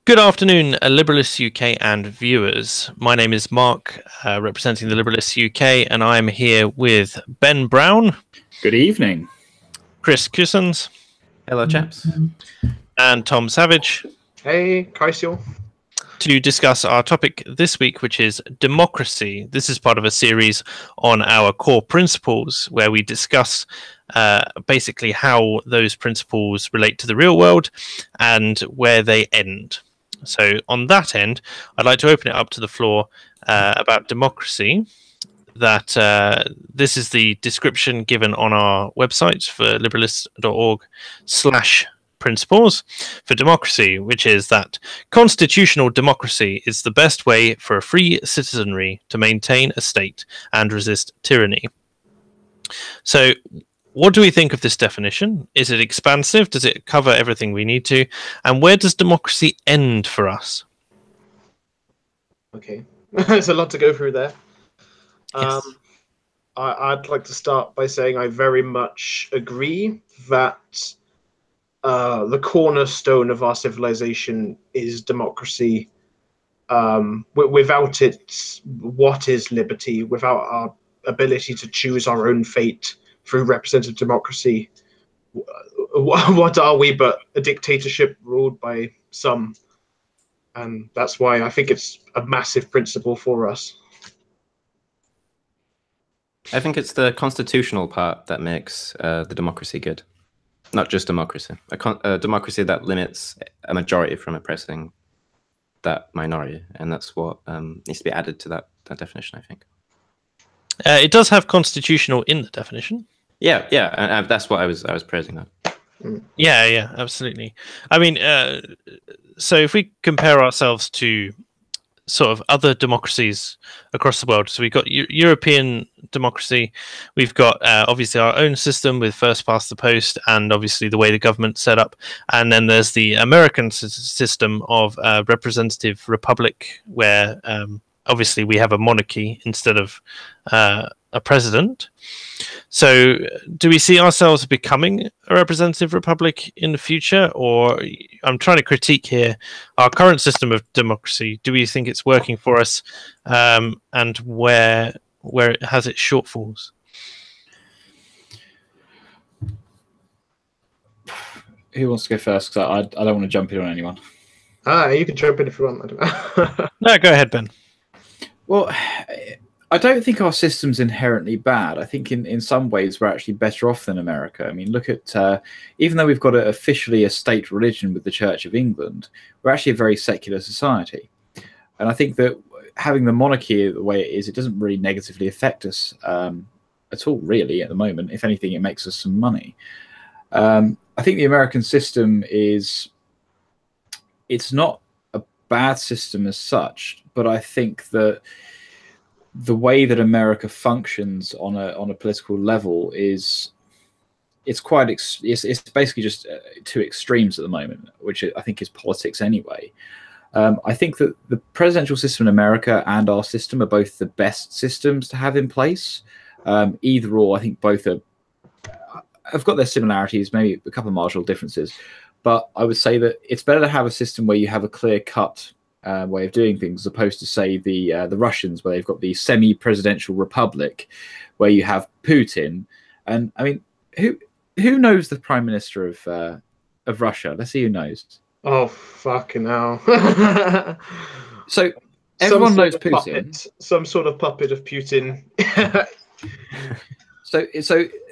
Good afternoon, Liberalists UK and viewers. My name is Mark, representing the Liberalists UK, and I'm here with Ben Brown. Good evening. Chris Cousins. Hello, chaps. And Tom Savage. Hey, Kaisio. To discuss our topic this week, which is democracy. This is part of a series on our core principles, where we discuss basically how those principles relate to the real world and where they end. So on that end, I'd like to open it up to the floor about democracy. That this is the description given on our website for liberalists.org/principles for democracy, which is that constitutional democracy is the best way for a free citizenry to maintain a state and resist tyranny. So what do we think of this definition? Is it expansive? Does it cover everything we need to? And where does democracy end for us? Okay, there's a lot to go through there. Yes. I'd like to start by saying I very much agree that the cornerstone of our civilization is democracy. Without it, what is liberty? Without our ability to choose our own fate through representative democracy, what are we but a dictatorship ruled by some? And that's why I think it's a massive principle for us. I think it's the constitutional part that makes the democracy good. Not just democracy. A democracy that limits a majority from oppressing that minority. And that's what needs to be added to that definition, I think. It does have constitutional in the definition. Yeah, and that's what I was praising that. Yeah, absolutely. I mean, so if we compare ourselves to sort of other democracies across the world, so we've got European democracy, we've got obviously our own system with first past the post, and obviously the way the government's set up, and then there's the American system of representative republic, where obviously we have a monarchy instead of a president. So do we see ourselves becoming a representative republic in the future? Or I'm trying to critique here our current system of democracy. Do we think it's working for us, and where it has its shortfalls? Who wants to go first? Because I don't want to jump in on anyone. You can jump in if you want. I don't know. No, go ahead, Ben. Well, I don't think our system's inherently bad. I think in some ways we're actually better off than America. I mean, look at, even though we've got officially a state religion with the Church of England, we're actually a very secular society. And I think that having the monarchy the way it is, it doesn't really negatively affect us at all, really, at the moment. If anything, it makes us some money. I think the American system it's not a bad system as such, but I think that the way that America functions on a political level it's basically just two extremes at the moment, which I think is politics anyway. I think that the presidential system in America and our system are both the best systems to have in place. Either or, I think both have got their similarities, maybe a couple of marginal differences, but I would say that it's better to have a system where you have a clear-cut way of doing things, as opposed to, say, the Russians, where they've got the semi-presidential republic, where you have Putin. And I mean, who knows the prime minister of Russia? Let's see who knows. Oh, fucking hell! So everyone knows Putin. Puppet, some sort of puppet of Putin. So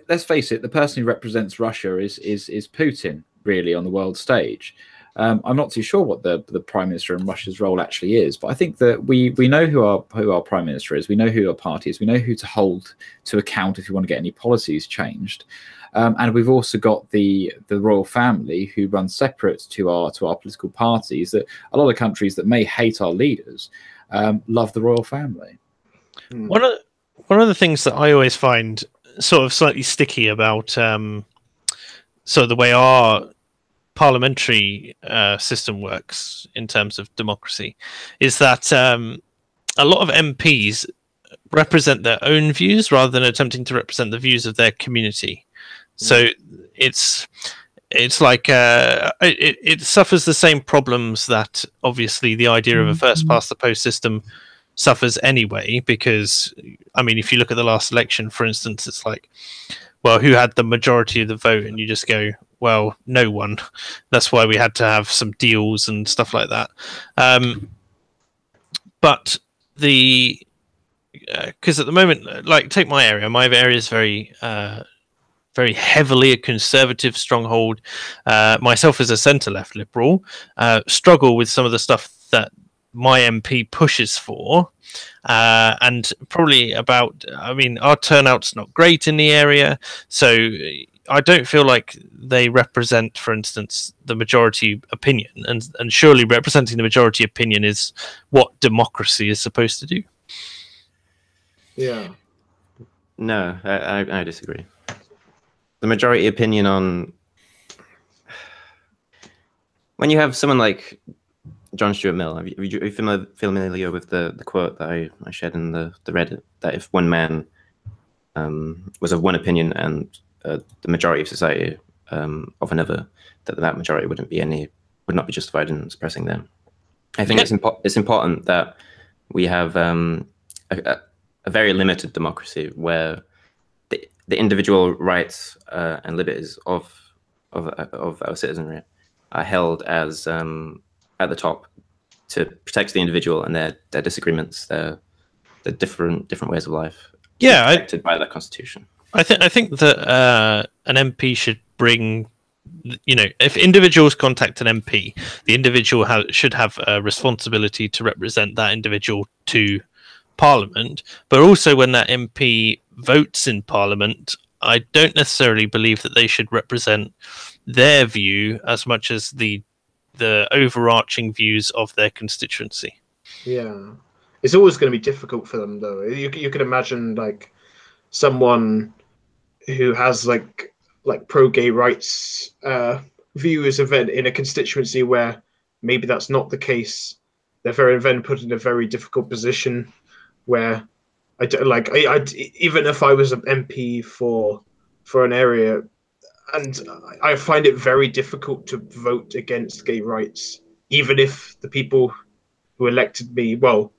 let's face it, the person who represents Russia is Putin, really, on the world stage. I'm not too sure what the prime minister in Russia's role actually is, but I think that we know who our prime minister is. We know who our party is. We know who to hold to account if you want to get any policies changed. And we've also got the royal family, who run separate to our political parties. That a lot of countries that may hate our leaders love the royal family. One of the things that I always find sort of slightly sticky about sort of the way our parliamentary system works in terms of democracy is that a lot of MPs represent their own views rather than attempting to represent the views of their community. So it's it's like it suffers the same problems that obviously the idea of a first past the post system suffers anyway, because I mean, if you look at the last election, for instance, it's like, well, who had the majority of the vote? And you just go, well, no one. That's why we had to have some deals and stuff like that. But the because at the moment, like, take my area. My area is very very heavily a conservative stronghold. Myself as a centre-left liberal, struggle with some of the stuff that my MP pushes for, and probably about, I mean, our turnout's not great in the area, so I don't feel like they represent, for instance, the majority opinion, and surely representing the majority opinion is what democracy is supposed to do. Yeah. No, I disagree. The majority opinion on, when you have someone like John Stuart Mill, are you familiar with the quote that I shared in the Reddit, that if one man was of one opinion and the majority of society of another, that majority would not be justified in suppressing them? I think it's important that we have a very limited democracy where the individual rights and liberties of our citizenry are held as at the top to protect the individual and their disagreements, their different ways of life. Yeah, protected by that constitution. I think that an MP should bring, you know, if individuals contact an MP, the individual should have a responsibility to represent that individual to Parliament. But also, when that MP votes in Parliament, I don't necessarily believe that they should represent their view as much as the overarching views of their constituency. Yeah, it's always going to be difficult for them, though. You can imagine like someone who has like pro-gay rights views of it in a constituency where maybe that's not the case. They're then put in a very difficult position where I even if I was an MP for an area, and I find it very difficult to vote against gay rights, even if the people who elected me, well,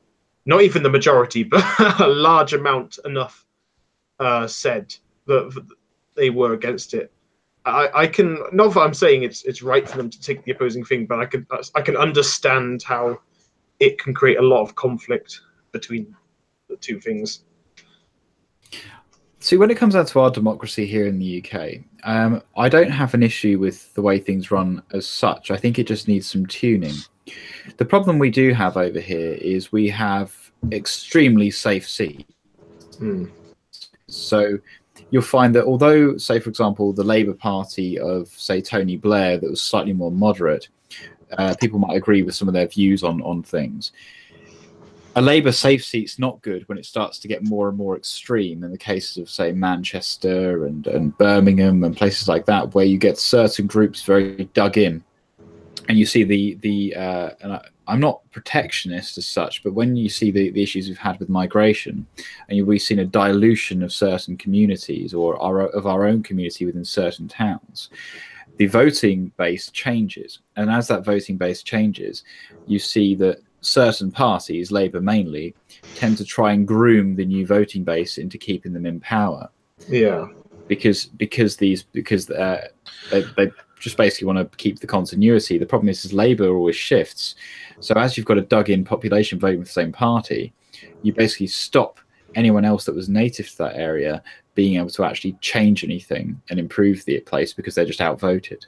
not even the majority, but a large amount enough said that they were against it. I can, not that I'm saying it's right for them to take the opposing thing, but I can understand how it can create a lot of conflict between the two things. See, when it comes down to our democracy here in the UK, I don't have an issue with the way things run as such. I think it just needs some tuning. The problem we do have over here is we have extremely safe seats. So you'll find that although, say, for example, the Labour Party of, say, Tony Blair, that was slightly more moderate, people might agree with some of their views on things. A Labour safe seat's not good when it starts to get more and more extreme, in the cases of, say, Manchester and Birmingham and places like that, where you get certain groups very dug in. And you see and I'm not protectionist as such, but when you see the issues we've had with migration, and we've seen a dilution of certain communities or of our own community within certain towns, the voting base changes. And as that voting base changes, you see that certain parties, Labour mainly, tend to try and groom the new voting base into keeping them in power. Yeah, because they just basically want to keep the continuity. The problem is Labour always shifts. So as you've got a dug-in population voting for the same party, you basically stop anyone else that was native to that area being able to actually change anything and improve the place because they're just outvoted.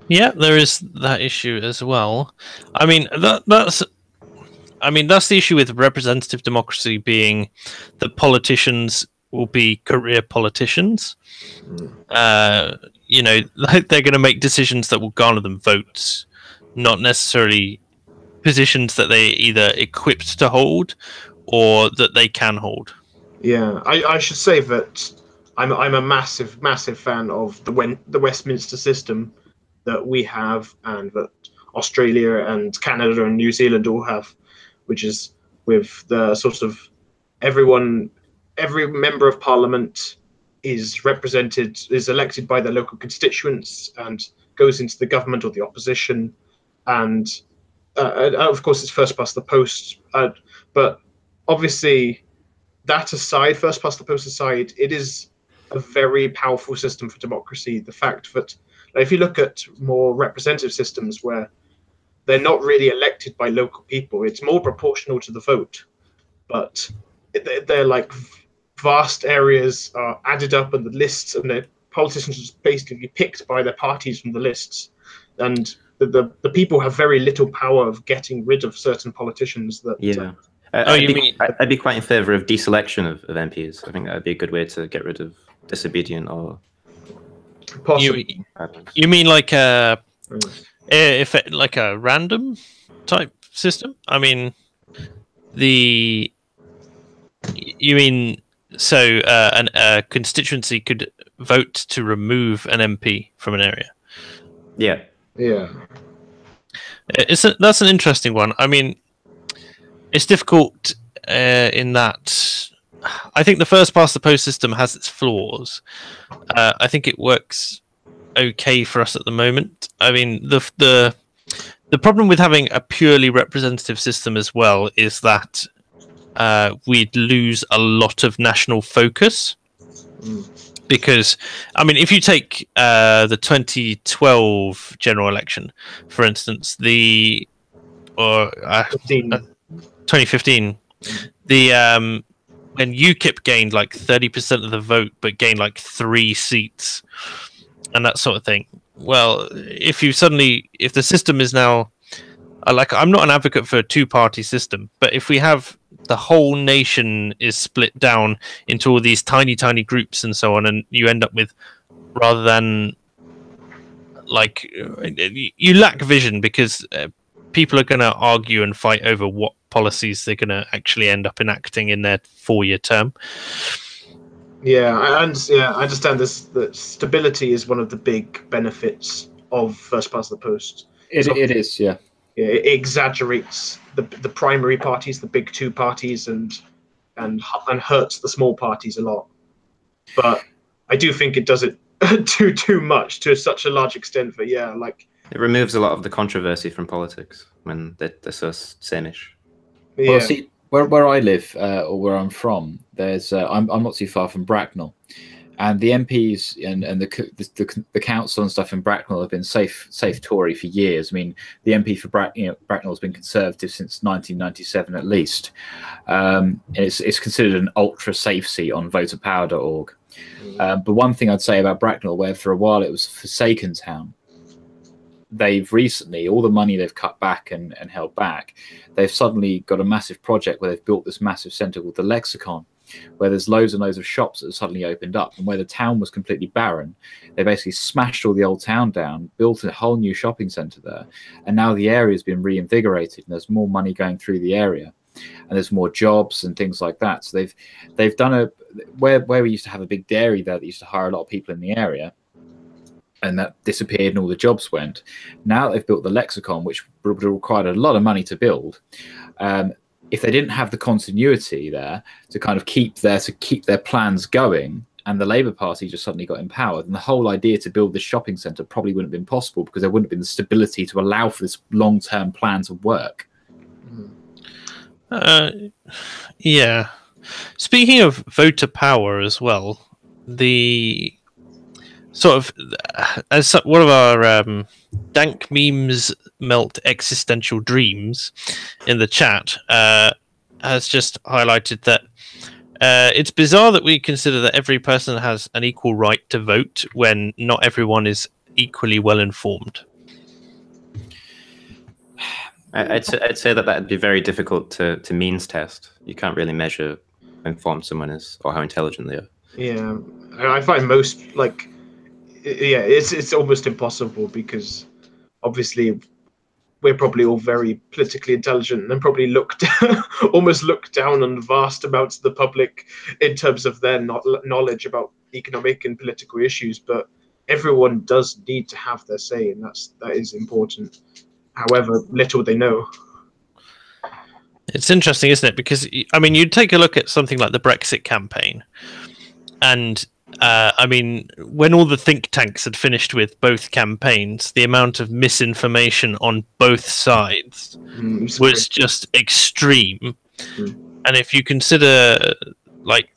Yeah, there is that issue as well. I mean, that's the issue with representative democracy, being that politicians will be career politicians. You know, they're going to make decisions that will garner them votes, not necessarily positions that they're either equipped to hold or that they can hold. Yeah, I should say that I'm a massive fan of the Westminster system that we have, and that Australia and Canada and New Zealand all have, which is with the sort of every member of Parliament is elected by their local constituents and goes into the government or the opposition, and of course it's first past the post. But obviously, that aside, first past the post aside, it is a very powerful system for democracy. The fact that, like, if you look at more representative systems where they're not really elected by local people, it's more proportional to the vote, but they're like vast areas are added up and the lists, and the politicians are just basically picked by their parties from the lists, and the people have very little power of getting rid of certain politicians. That I'd be quite in favour of deselection of MPs. I think that would be a good way to get rid of disobedient or possibly. You mean like if it, like a random type system? I mean, you mean so a constituency could vote to remove an MP from an area? Yeah. That's an interesting one. I mean, it's difficult in that I think the first past the post system has its flaws. I think it works okay for us at the moment. I mean, the problem with having a purely representative system as well is that we'd lose a lot of national focus. Because, I mean, if you take the 2012 general election, for instance, 2015, when UKIP gained like 30% of the vote, but gained like 3 seats, and that sort of thing. Well, if the system is now, I'm not an advocate for a 2-party system, but if we have the whole nation is split down into all these tiny groups and so on, and you end up with, rather than you lack vision, because people are going to argue and fight over what policies they're going to actually end up enacting in their 4-year term. I understand this. That stability is one of the big benefits of first past the post. It is. It exaggerates the primary parties, the big 2 parties, and hurts the small parties a lot. But I do think it does it too much, to such a large extent that it removes a lot of the controversy from politics when they're so sameish. Yeah. Well, see, where I live or where I'm from, there's I'm not too far from Bracknell, and the MPs and the council and stuff in Bracknell have been safe Tory for years. I mean, the MP for Bracknell has been Conservative since 1997 at least. It's considered an ultra safe seat on voterpower.org. But one thing I'd say about Bracknell, where for a while it was a forsaken town, they've recently, all the money they've cut back and held back, they've suddenly got a massive project where they've built this massive centre called the Lexicon, where there's loads and loads of shops that have suddenly opened up, and where the town was completely barren, they basically smashed all the old town down, built a whole new shopping centre there, and now the area has been reinvigorated and there's more money going through the area, and there's more jobs and things like that. So they've done where we used to have a big dairy there that used to hire a lot of people in the area, and that disappeared and all the jobs went. Now they've built the Lexicon, which required a lot of money to build. If they didn't have the continuity there to kind of keep their plans going, and the Labour Party just suddenly got empowered, and the whole idea to build this shopping centre probably wouldn't have been possible, because there wouldn't have been the stability to allow for this long-term plan to work. Yeah. Speaking of voter power as well, the sort of, as one of our dank memes melt existential dreams in the chat has just highlighted that it's bizarre that we consider that every person has an equal right to vote when not everyone is equally well informed. I'd say that that'd be very difficult to means test. You can't really measure how informed someone is or how intelligent they are. Yeah, I find most it's almost impossible, because obviously we're probably all very politically intelligent and probably almost look down on vast amounts of the public in terms of their knowledge about economic and political issues. But everyone does need to have their say, and that is important, however little they know. It's interesting, isn't it? Because, I mean, you take a look at something like the Brexit campaign, and I mean, when all the think tanks had finished with both campaigns, the amount of misinformation on both sides was just extreme. And if you consider like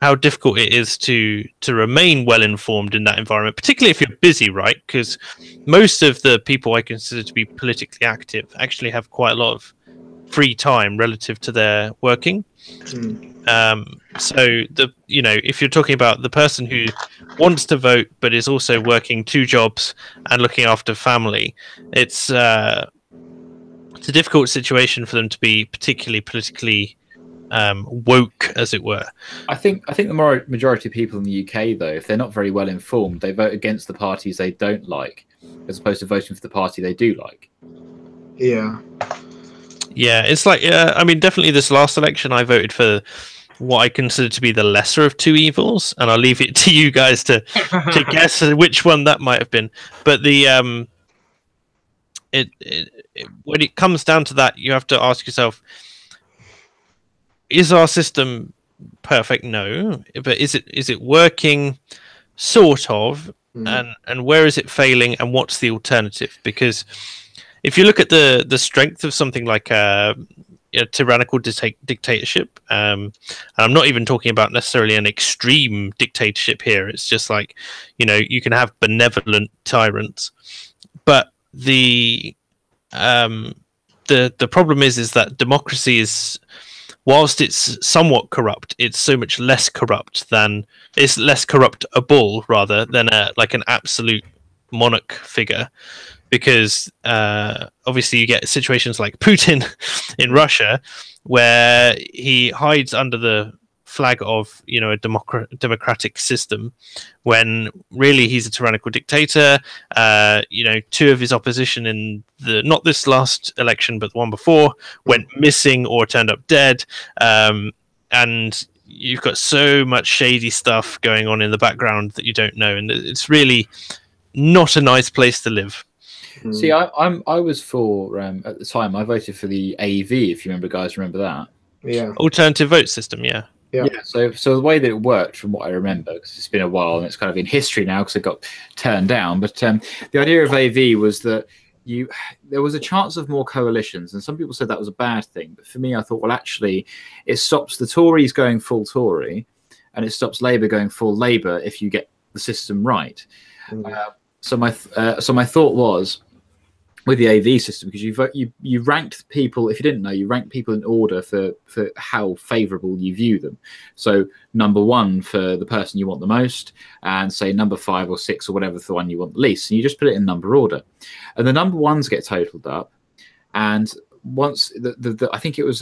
how difficult it is to remain well informed in that environment, particularly if you're busy, right? Because most of the people I consider to be politically active actually have quite a lot of free time relative to their working. So if you're talking about the person who wants to vote but is also working 2 jobs and looking after family, it's a difficult situation for them to be particularly politically woke, as it were. I think the majority of people in the UK, though, if they're not very well informed, they vote against the parties they don't like, as opposed to voting for the party they do like. Yeah, it's like I mean, definitely this last election, I voted for what I consider to be the lesser of 2 evils, and I'll leave it to you guys to guess which one that might have been. But the when it comes down to that, you have to ask yourself: is our system perfect? No, but is it working? Sort of, and where is it failing, and what's the alternative? Because if you look at the strength of something like a tyrannical dictatorship, and I'm not even talking about necessarily an extreme dictatorship here. It's just like, you can have benevolent tyrants, but the problem is that democracy is, whilst it's somewhat corrupt, it's so much less corrupt than it's less corruptible rather than an absolute monarch figure. Because obviously you get situations like Putin in Russia, where he hides under the flag of a democratic system, when really he's a tyrannical dictator. 2 of his opposition in not this last election but the one before went missing or turned up dead, and you've got so much shady stuff going on in the background that you don't know, and it's really not a nice place to live. See, I was for at the time I voted for the AV, if you remember that. Yeah. Alternative vote system, yeah. So the way that it worked, from what I remember, because it's been a while and it's kind of in history now because it got turned down. But the idea of AV was that there was a chance of more coalitions, and some people said that was a bad thing. But for me, I thought, well, actually, it stops the Tories going full Tory, and it stops Labour going full Labour if you get the system right. So my thought was, with the AV system, because you ranked people, if you didn't know, you ranked people in order for how favourable you view them. So number 1 for the person you want the most, and say number 5 or 6 or whatever for the one you want the least, and you just put it in number order, and the number 1s get totaled up, and once I think it was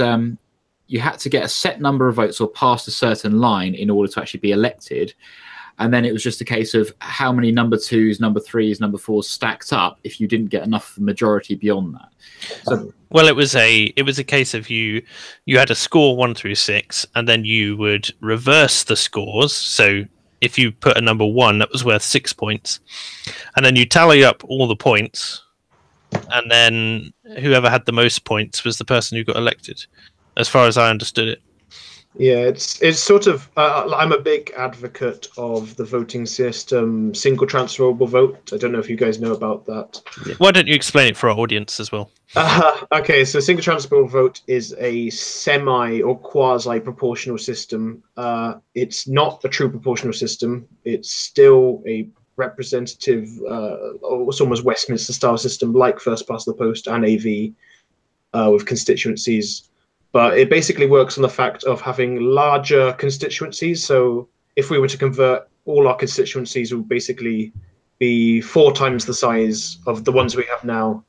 you had to get a set number of votes or past a certain line in order to actually be elected. And then it was just a case of how many number 2s, number 3s, number 4s stacked up if you didn't get enough majority beyond that. So, well, it was a case of you had a score 1 through 6, and then you would reverse the scores. So if you put a number 1 that was worth 6 points, and then you tally up all the points, and then whoever had the most points was the person who got elected, as far as I understood it. Yeah, it's sort of. I'm a big advocate of the voting system, single transferable vote. I don't know if you guys know about that. Why don't you explain it for our audience as well? Okay, so single transferable vote is a semi or quasi proportional system. It's not a true proportional system. It's still a representative, it's almost Westminster style system, like first past the post and AV, with constituencies. But it basically works on the fact of having larger constituencies. So if we were to convert, all our constituencies would basically be 4 times the size of the ones we have now.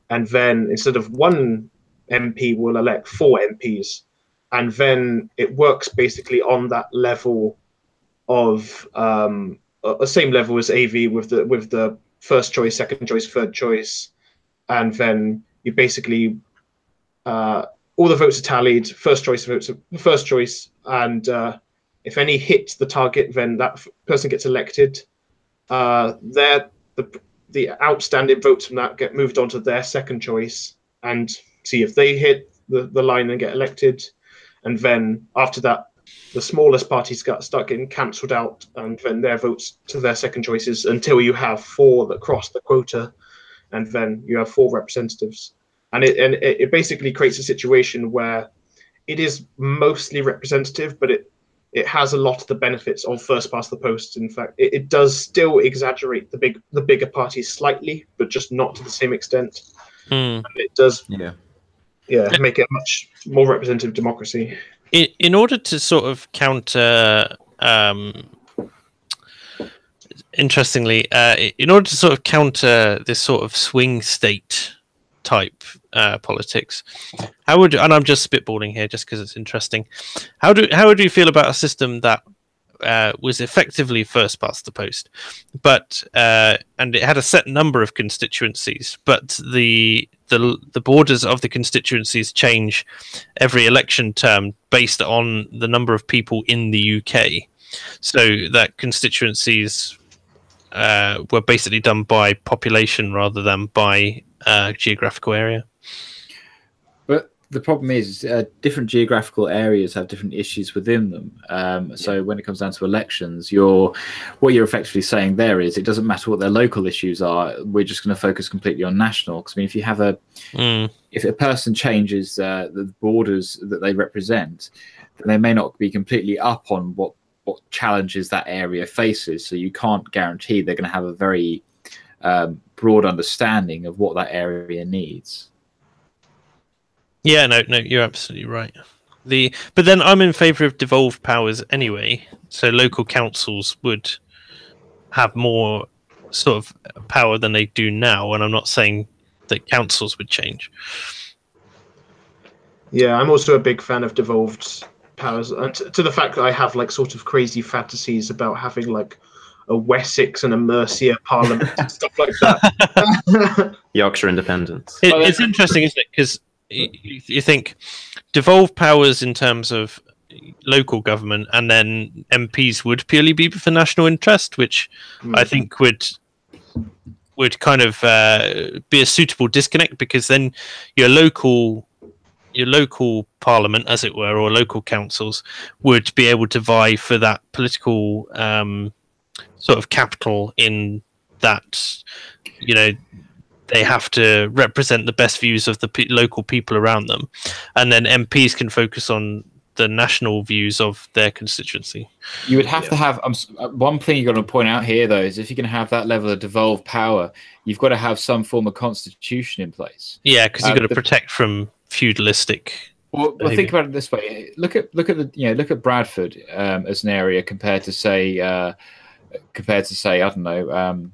And then instead of 1 MP, we'll elect 4 MPs. And then it works basically on that level of the same level as AV with the first choice, second choice, third choice. And then you basically... all the votes are tallied, first choice votes are first choice, and if any hit the target, then that person gets elected. The outstanding votes from that get moved on to their second choice, and see if they hit the line and get elected. And then after that, the smallest parties start getting cancelled out, and then their votes to their second choices until you have 4 that cross the quota, and then you have 4 representatives, and it basically creates a situation where it is mostly representative, but it has a lot of the benefits of first past the post. In fact, it does still exaggerate the bigger parties slightly, but just not to the same extent. And it does, make it a much more representative democracy. In order to sort of counter, interestingly, in order to sort of counter this sort of swing state type politics, how would, and I'm just spitballing here just because it's interesting, how would you feel about a system that was effectively first past the post, but and it had a set number of constituencies, but the borders of the constituencies change every election term based on the number of people in the UK, so that constituencies were basically done by population rather than by geographical area. But the problem is different geographical areas have different issues within them. So when it comes down to elections, what you're effectively saying there is it doesn't matter what their local issues are. We're just going to focus completely on national. Because I mean, if you have if a person changes the borders that they represent, then they may not be completely up on what challenges that area faces. So you can't guarantee they're going to have a very broad understanding of what that area needs. Yeah, no, you're absolutely right. But then I'm in favour of devolved powers anyway. So local councils would have more sort of power than they do now, and I'm not saying that councils would change. Yeah, I'm also a big fan of devolved powers, and to the fact that I have like sort of crazy fantasies about having like a Wessex and a Mercia parliament and stuff like that. Yorkshire independence. It's interesting, isn't it? Because you think devolved powers in terms of local government, and then MPs would purely be for national interest, which I think would kind of be a suitable disconnect, because then your local parliament, as it were, or local councils would be able to vie for that political sort of capital, in that, you know, they have to represent the best views of the local people around them, and then MPs can focus on the national views of their constituency. You would have to have one thing you've got to point out here, though, is if you can have that level of devolved power, you've got to have some form of constitution in place. Yeah, because you've got to protect from feudalistic. Well, think about it this way: look at Bradford as an area compared to say I don't know.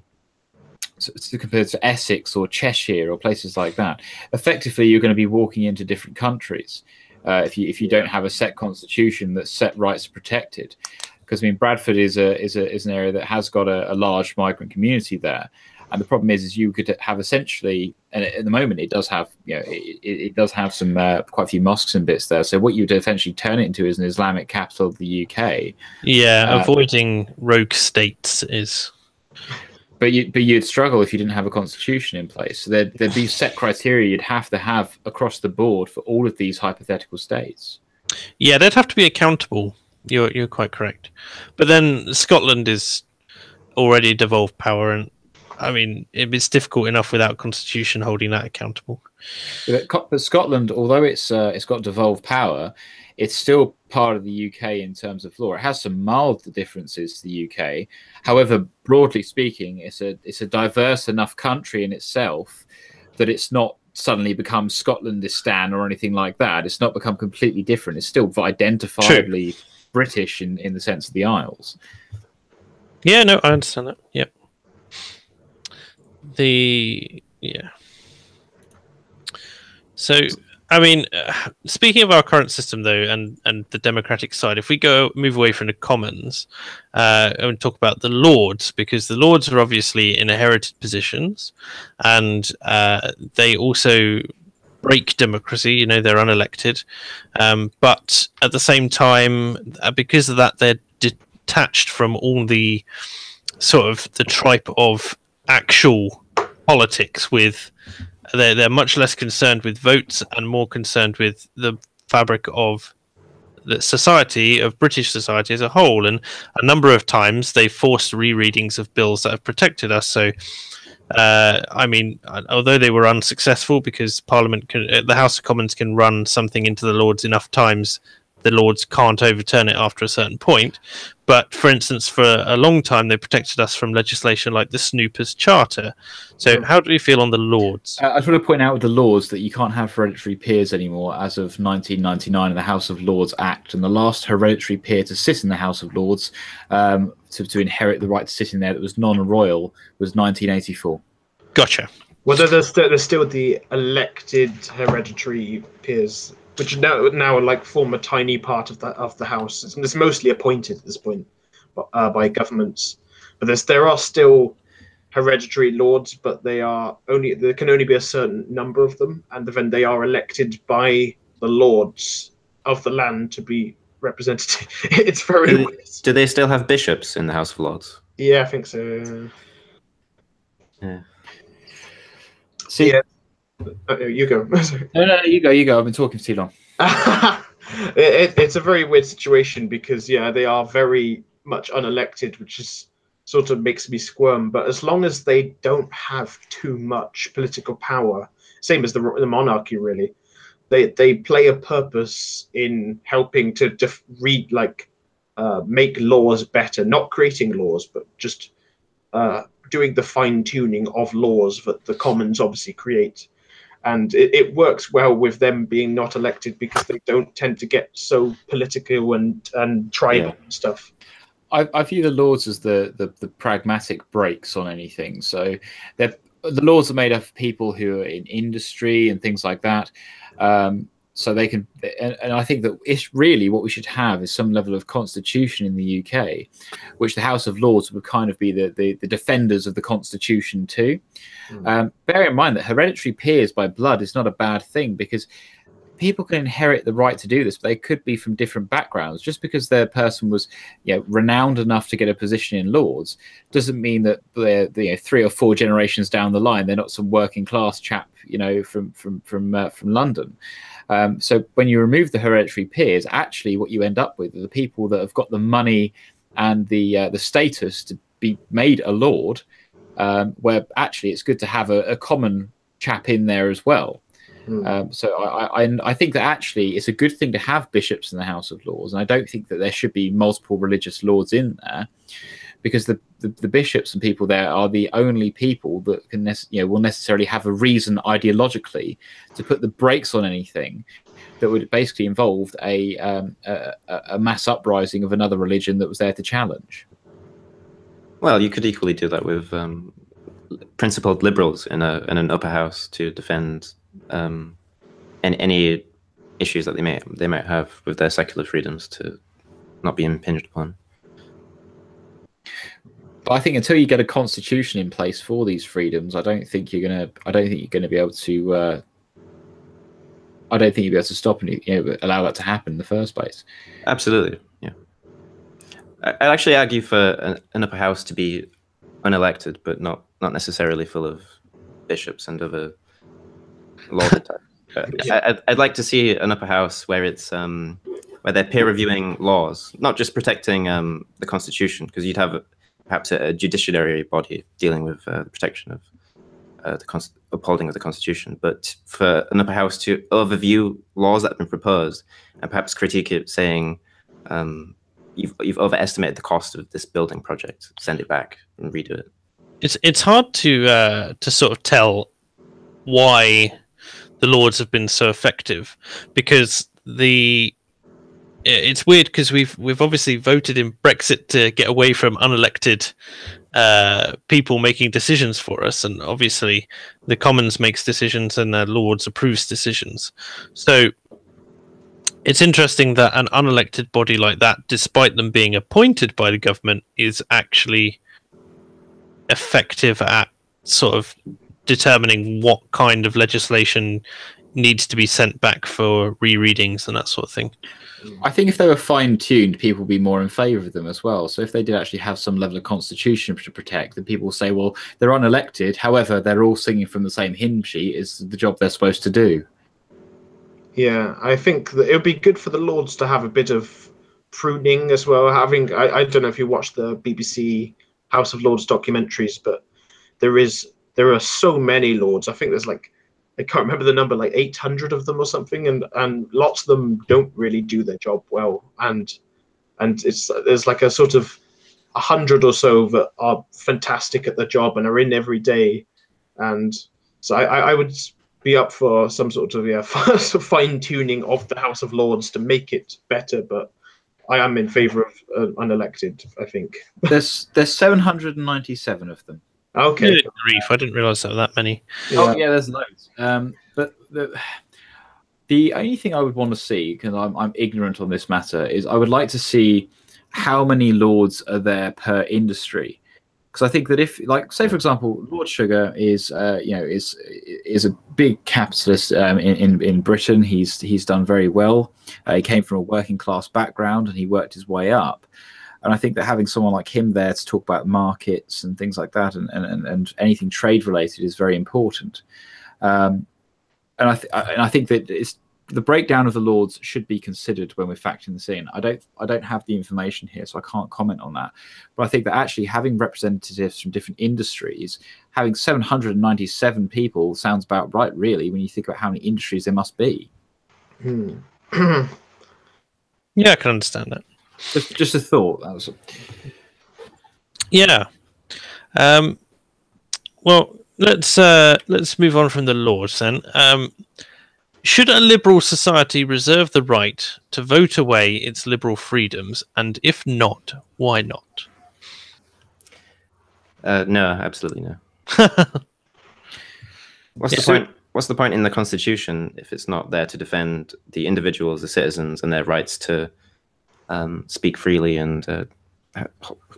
Compared to Essex or Cheshire or places like that. Effectively, you're going to be walking into different countries if you don't have a set constitution that's set rights protected. Because I mean, Bradford is an area that has got a large migrant community there, and the problem is you could have essentially, and at the moment it does have, you know, it does have some quite a few mosques and bits there. So what you would eventually turn it into is an Islamic capital of the UK. Yeah, avoiding rogue states is. But you'd struggle if you didn't have a constitution in place. So there'd be set criteria you'd have to have across the board for all of these hypothetical states. Yeah, they'd have to be accountable. You're quite correct. But then Scotland is already devolved power, and I mean, it's difficult enough without constitution holding that accountable. But Scotland, although it's got devolved power, it's still part of the UK in terms of law. It has some mild differences to the UK. However, broadly speaking, it's a diverse enough country in itself that it's not suddenly become Scotlandistan or anything like that. It's not become completely different. It's still identifiably British in the sense of the Isles. Yeah, no, I understand that. Yep. So, I mean, speaking of our current system, though, and the democratic side, if we move away from the Commons and talk about the Lords, because the Lords are obviously inherited positions, and they also break democracy. You know, they're unelected, but at the same time, because of that, they're detached from all the sort of the tripe of actual politics. With they're much less concerned with votes and more concerned with the fabric of the society of British society as a whole, and a number of times they forced rereadings of bills that have protected us. So I mean, although they were unsuccessful because Parliament the House of Commons can run something into the Lords enough times, the Lords can't overturn it after a certain point. But for instance, for a long time, they protected us from legislation like the Snoopers Charter. So how do we feel on the Lords? I just want to point out with the Lords that you can't have hereditary peers anymore as of 1999 in the House of Lords Act. And the last hereditary peer to sit in the House of Lords to inherit the right to sit in there that was non-royal was 1984. Gotcha. Well, there's still the elected hereditary peers, which now like form a tiny part of the House. It's mostly appointed at this point by governments. But there are still hereditary lords, but there can only be a certain number of them, and then they are elected by the lords of the land to be represented. It's very weird. Do they still have bishops in the House of Lords? Yeah, I think so. Yeah. See, yeah. You go. No, you go. I've been talking for too long. It's a very weird situation because they are very much unelected, which is sort of makes me squirm. But as long as they don't have too much political power, same as the monarchy, really, they play a purpose in helping to make laws better, not creating laws, but just doing the fine tuning of laws that the Commons obviously create. And it works well with them being not elected because they don't tend to get so political and tribal and stuff. I view the Lords as the pragmatic brakes on anything. So the Lords are made up of people who are in industry and things like that. So they can, and I think that it's really what we should have is some level of constitution in the UK, which the House of Lords would kind of be the defenders of the constitution too. Bear in mind that hereditary peers by blood is not a bad thing because people can inherit the right to do this, but they could be from different backgrounds. Just because their person was renowned enough to get a position in Lords doesn't mean that they're 3 or 4 generations down the line they're not some working class chap from London. So when you remove the hereditary peers, actually what you end up with are the people that have got the money and the status to be made a lord, where actually it's good to have a common chap in there as well. So I think that actually it's a good thing to have bishops in the House of Lords, and I don't think that there should be multiple religious lords in there, because the bishops and people there are the only people that can will necessarily have a reason ideologically to put the brakes on anything that would basically involve a mass uprising of another religion that was there to challenge. Well, you could equally do that with principled liberals in an upper house to defend any issues that they might have with their secular freedoms to not be impinged upon. But I think until you get a constitution in place for these freedoms, I don't think you're gonna be able to. I don't think you'll be able to stop and allow that to happen in the first place. Absolutely, yeah. I'd actually argue for an upper house to be unelected, but not necessarily full of bishops and other lordly type. I'd like to see an upper house where it's where they're peer reviewing laws, not just protecting the Constitution, because you'd have perhaps a judiciary body dealing with the protection of the upholding of the Constitution, but for an upper house to overview laws that have been proposed and perhaps critique it, saying you've overestimated the cost of this building project, send it back and redo it. It's hard to sort of tell why the Lords have been so effective, because it's weird because we've obviously voted in Brexit to get away from unelected people making decisions for us, and obviously the Commons makes decisions and the Lords approves decisions. So it's interesting that an unelected body like that, despite them being appointed by the government, is actually effective at sort of determining what kind of legislation needs to be sent back for rereadings and that sort of thing. I think if they were fine-tuned, people would be more in favour of them as well. So if they did actually have some level of constitution to protect, then people will say, well, they're unelected, however, they're all singing from the same hymn sheet, is the job they're supposed to do. Yeah, I think that it would be good for the Lords to have a bit of pruning as well. I don't know if you watch the BBC House of Lords documentaries, but there are so many Lords. I think there's like, I can't remember the number, like 800 of them or something, and lots of them don't really do their job well, and there's like a sort of 100 or so that are fantastic at their job and are in every day, and so I would be up for some sort of fine tuning of the House of Lords to make it better, but I am in favour of unelected. I think There's 797 of them. okay. Good grief! I didn't realise there were that many. Yeah. Oh yeah, there's loads. But the only thing I would want to see, because I'm ignorant on this matter, is I would like to see how many lords are there per industry. Because I think that if, like, say for example, Lord Sugar is is a big capitalist in Britain. He's done very well. He came from a working class background and he worked his way up. And I think that having someone like him there to talk about markets and things like that, and anything trade related, is very important. And I think that the breakdown of the Lords should be considered when we're factoring this in. I don't have the information here, so I can't comment on that. But I think that actually having representatives from different industries, having 797 people sounds about right, really, when you think about how many industries there must be. Yeah, I can understand that. Just a thought. That was. Yeah. Well, let's move on from the Lords then. Should a liberal society reserve the right to vote away its liberal freedoms, and if not, why not? No, absolutely no. What's the point? What's the point in the Constitution if it's not there to defend the individuals, the citizens, and their rights to speak freely and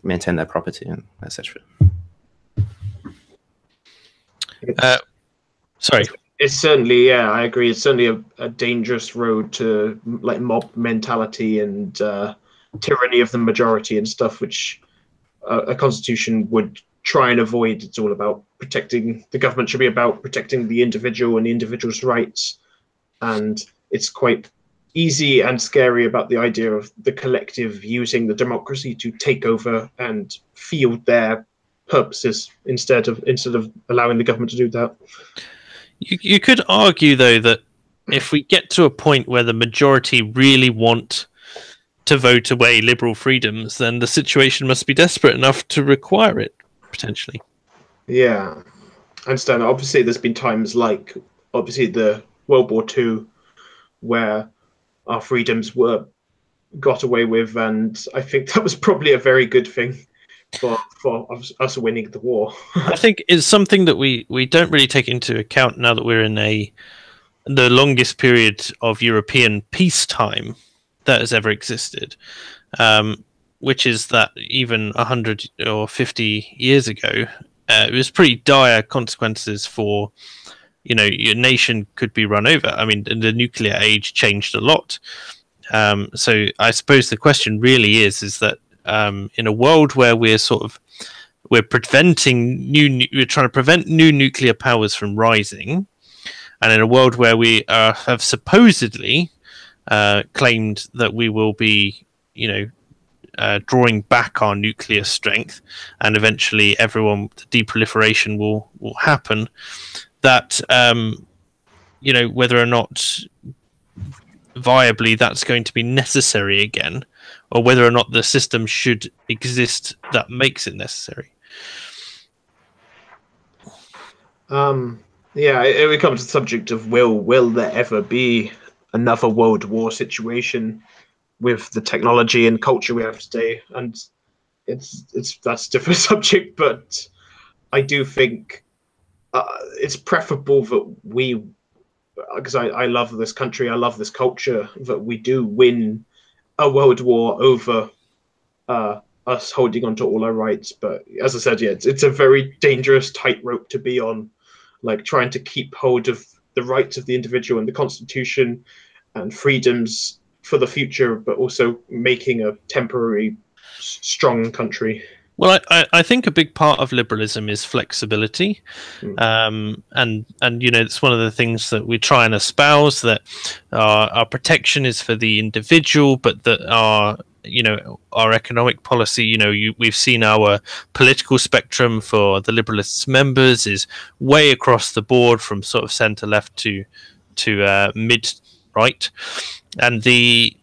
maintain their property and etc. Sorry. It's certainly, yeah, I agree. It's certainly a dangerous road to like mob mentality and tyranny of the majority and stuff, which a constitution would try and avoid. It's all about protecting, the government should be about protecting the individual and the individual's rights. And it's quite easy and scary about the idea of the collective using the democracy to take over and field their purposes instead of allowing the government to do that. You could argue, though, that if we get to a point where the majority really want to vote away liberal freedoms, then the situation must be desperate enough to require it, potentially. Yeah, I understand. Obviously, there's been times like, obviously, the World War II, where our freedoms were got away with, and I think that was probably a very good thing for us winning the war. I think it's something that we don't really take into account now that we're in the longest period of European peacetime that has ever existed, which is that even 100 or 50 years ago, it was pretty dire consequences for, your nation could be run over. I mean, the nuclear age changed a lot. So I suppose the question really is that in a world where we're trying to prevent new nuclear powers from rising, and in a world where we have supposedly claimed that we will be, drawing back our nuclear strength, and eventually the deproliferation will happen, that whether or not viably that's going to be necessary again, or whether or not the system should exist that makes it necessary. Yeah, it comes to the subject of will there ever be another World War situation with the technology and culture we have today? And that's a different subject, but I do think it's preferable that we, because I love this country, I love this culture, that we do win a world war over us holding on to all our rights. But as I said, yeah, it's a very dangerous tightrope to be on, like trying to keep hold of the rights of the individual and the Constitution and freedoms for the future, but also making a temporary strong country. Well, I think a big part of liberalism is flexibility, and you know, it's one of the things that we try and espouse, that our protection is for the individual, but that our economic policy, you know, we've seen our political spectrum for the Liberalists members is way across the board, from sort of centre left to mid right, and the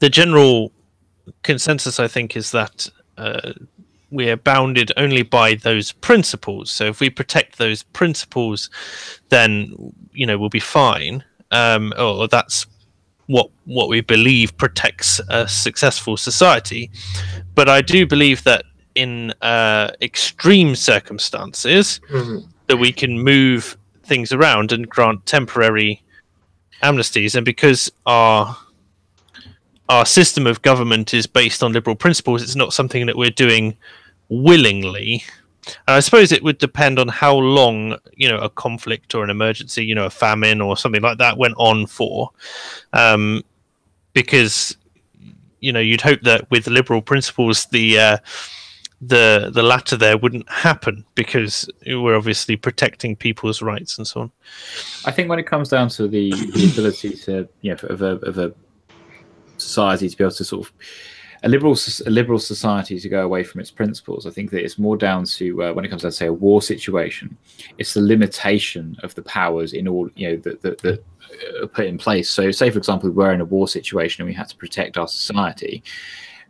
general consensus, I think, is that we are bounded only by those principles. So if we protect those principles, then, you know, we'll be fine. Or that's what we believe protects a successful society. But I do believe that in extreme circumstances, that we can move things around and grant temporary amnesties. And because our system of government is based on liberal principles, it's not something that we're doing willingly. And I suppose it would depend on how long, you know, a conflict or an emergency, you know, a famine or something like that went on for. Because, you know, you'd hope that with liberal principles, the latter there wouldn't happen, because we're obviously protecting people's rights and so on. I think when it comes down to the ability to, you know, of a society to be able to sort of a liberal society to go away from its principles, I think that it's more down to when it comes down to, say, a war situation, it's the limitation of the powers in all, you know, that are put in place. So say, for example, we're in a war situation and we had to protect our society,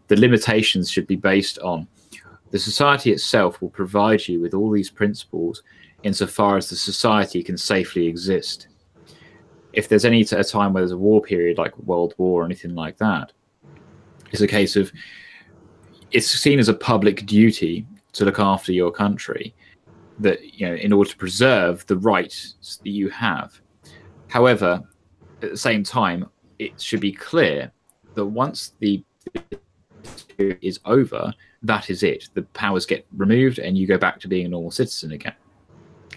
the limitations should be based on the society itself will provide you with all these principles insofar as the society can safely exist. If there's any a time where there's a war period, like World War or anything like that, it's a case of it's seen as a public duty to look after your country, that, you know, in order to preserve the rights that you have. However, at the same time, it should be clear that once the period is over, that is it. The powers get removed and you go back to being a normal citizen again.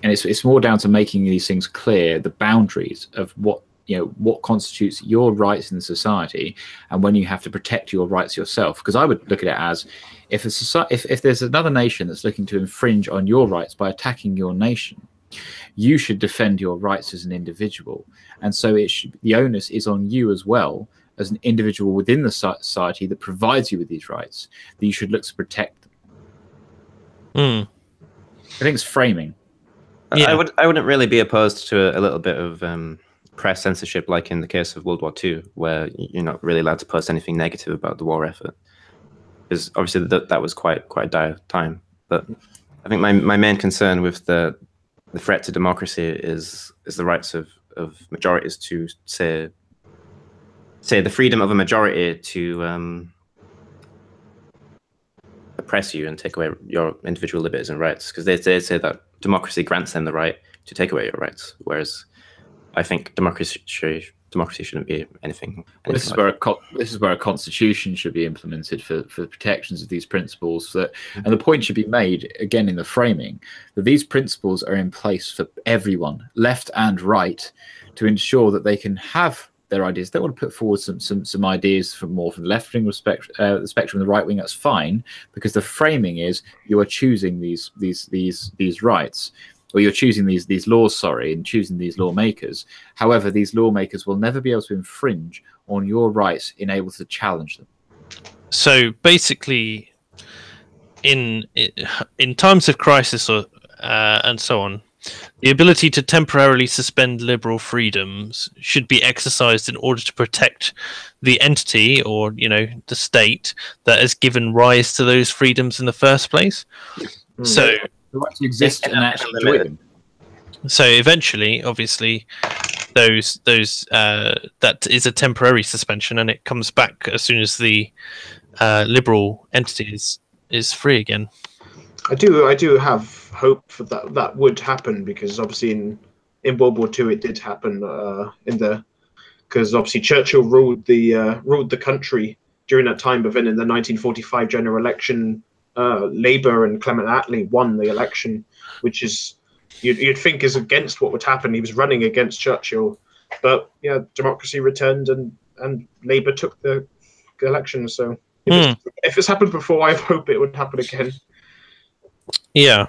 And it's more down to making these things clear, the boundaries of what, you know, what constitutes your rights in the society, and when you have to protect your rights yourself. Because I would look at it as, if there's another nation that's looking to infringe on your rights by attacking your nation, you should defend your rights as an individual. And so the onus is on you as well, as an individual within the society that provides you with these rights, that you should look to protect them. I think it's framing. Yeah. I wouldn't really be opposed to a little bit of press censorship, like in the case of World War II, where you're not really allowed to post anything negative about the war effort, because obviously that was quite a dire time. But I think my main concern with the threat to democracy is the rights of majorities to say the freedom of a majority to oppress you and take away your individual liberties and rights, because they say that democracy grants them the right to take away your rights, whereas I think democracy shouldn't be anything. Well, this is where a constitution should be implemented for the protections of these principles. And the point should be made again in the framing that these principles are in place for everyone, left and right, to ensure that they can have their ideas. They want to put forward some ideas from the left wing spectrum and the right wing. That's fine, because the framing is you are choosing these rights, or you're choosing these laws, and choosing these lawmakers. However, these lawmakers will never be able to infringe on your rights in able to challenge them. So basically, in times of crisis or and so on, the ability to temporarily suspend liberal freedoms should be exercised in order to protect the entity, or, you know, the state that has given rise to those freedoms in the first place. So the right to exist and actually enjoy them. So eventually, obviously, that is a temporary suspension, and it comes back as soon as the liberal entity is free again. I do have hope for that would happen, because obviously in World War II it did happen because obviously Churchill ruled the country during that time, but then in the 1945 general election, Labour and Clement Attlee won the election, which is you'd think is against what would happen. He was running against Churchill, but yeah, democracy returned and Labour took the election. So If it's happened before, I hope it would happen again. Yeah.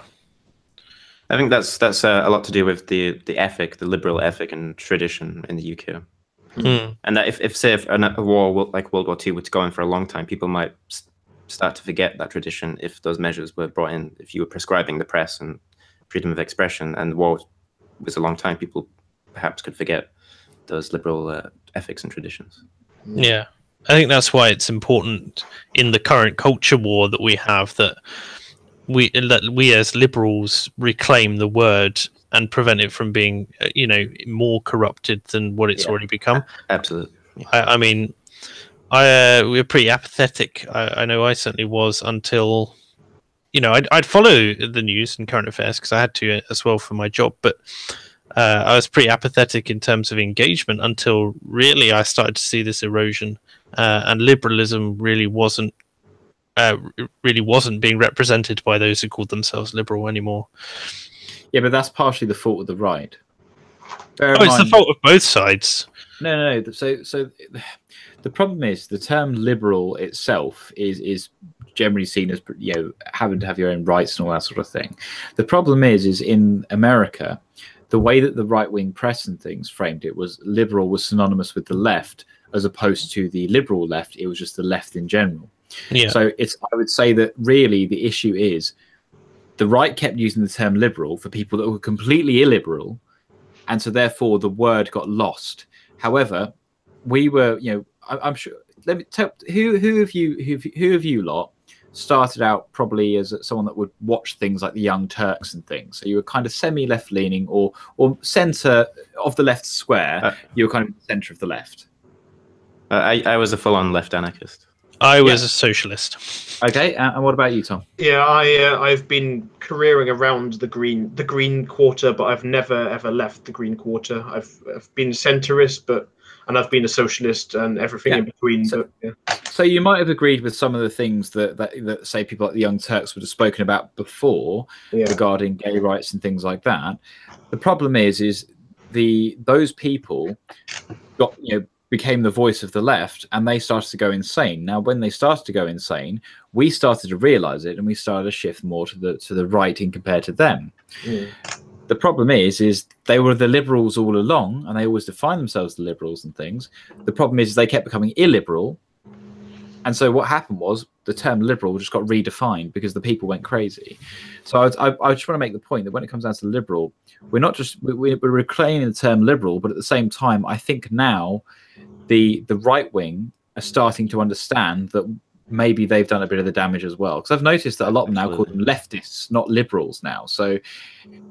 I think that's a lot to do with the ethic, the liberal ethic and tradition in the UK. And that if say if a war like World War II were to go on for a long time, people might start to forget that tradition if those measures were brought in. If you were prescribing the press and freedom of expression, and the war was a long time, people perhaps could forget those liberal ethics and traditions. Yeah, I think that's why it's important in the current culture war that we have that we as liberals reclaim the word and prevent it from being, more corrupted than what it's already become. Absolutely. Yeah. I mean, we were pretty apathetic. I know I certainly was until, I'd follow the news and current affairs because I had to as well for my job, but I was pretty apathetic in terms of engagement until really I started to see this erosion, and liberalism really wasn't being represented by those who called themselves liberal anymore. Yeah, but that's partially the fault of the right. It's the fault of both sides. No. So the problem is the term liberal itself is generally seen as, having to have your own rights and all that sort of thing. The problem is in America, the way that the right-wing press and things framed it was liberal was synonymous with the left, as opposed to the liberal left. It was just the left in general. Yeah. So I would say that really the issue is the right kept using the term liberal for people that were completely illiberal, and so therefore the word got lost. However, we were, I'm sure. Let me tell who of you lot started out probably as someone that would watch things like the Young Turks and things. So you were kind of semi-left leaning or centre of the left square. You were kind of centre of the left. I was a full-on left anarchist. I was a socialist. Okay, and what about you, Tom? Yeah, I've been careering around the green quarter, but I've never ever left the green quarter. I've been centrist, and I've been a socialist and everything in between. So you might have agreed with some of the things that say people like the Young Turks would have spoken about before regarding gay rights and things like that. The problem is those people got became the voice of the left, and they started to go insane. Now, when they started to go insane, we started to realize it, and we started to shift more to the right in compared to them. The problem is they were the liberals all along, and they always defined themselves as the liberals and things. The problem is they kept becoming illiberal, and so what happened was the term liberal just got redefined because the people went crazy. So I just want to make the point that when it comes down to liberal, we're reclaiming the term liberal, but at the same time, I think now the right wing are starting to understand that maybe they've done a bit of the damage as well. Because I've noticed that a lot of them now call them leftists, not liberals now. So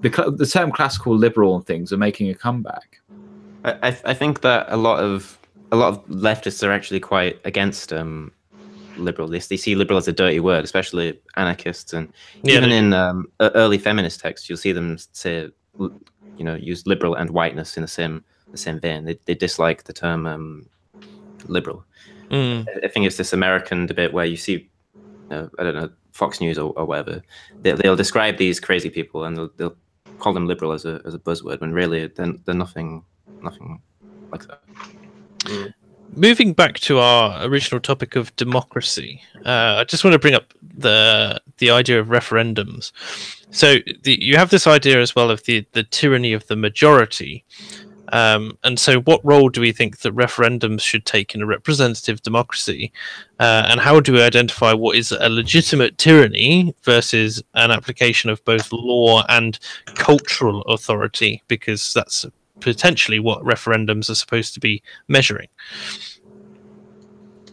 the term classical liberal and things are making a comeback. I think that a lot of leftists are actually quite against liberal. They see liberal as a dirty word, especially anarchists, and even in early feminist texts, you'll see them say, use liberal and whiteness in the same vein. They dislike the term liberal. I think it's this American debate where you see, I don't know, Fox News or whatever. They'll describe these crazy people and they'll call them liberal as a buzzword when really they're nothing like that. Moving back to our original topic of democracy, I just want to bring up the idea of referendums. So you have this idea as well of the tyranny of the majority. And so what role do we think that referendums should take in a representative democracy? And how do we identify what is a legitimate tyranny versus an application of both law and cultural authority? Because that's potentially what referendums are supposed to be measuring.